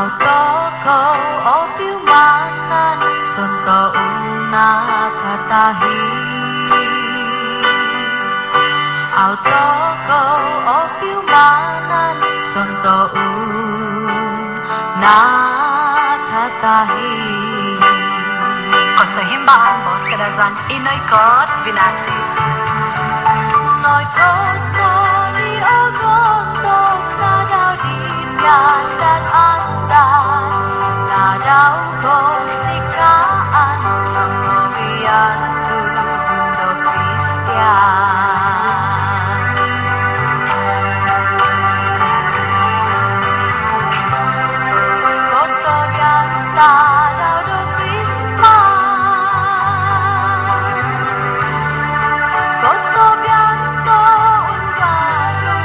Autoko opiumanan sonto una katahi. Autoko opiumanan sonto una katahi. Kosohimbaan bos kadazan inoy kot binasi. Noi koto di ogondo nadau dinyan dan andan nadau kosikaan semboyan tu bundo Kristian. Koto bianta daudo Christmas. Koto bianto ungalu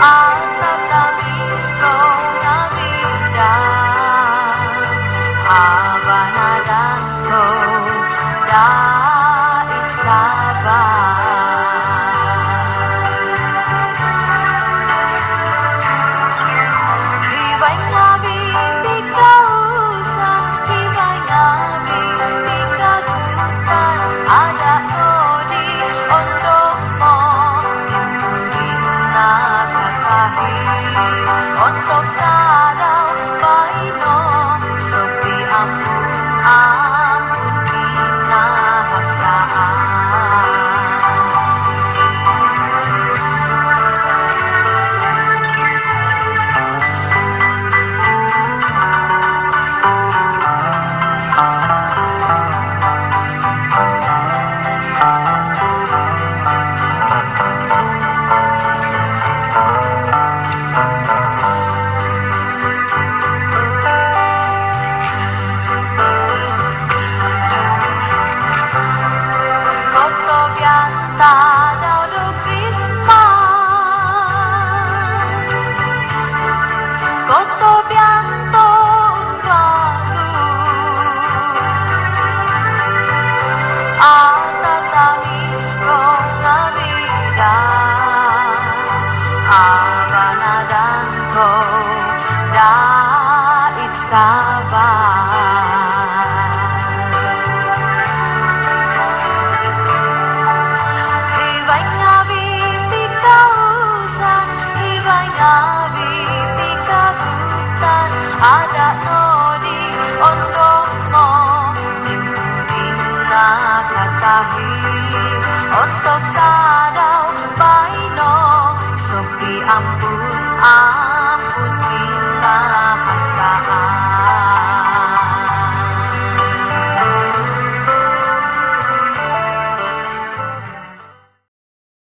Alta kamisko Navidad Habanadanko Dait Sabat. Hibay nabi pikausan Hibay nabi pikagutan Ada di ondong mo Timpurin na katahi Otok tadaw Bait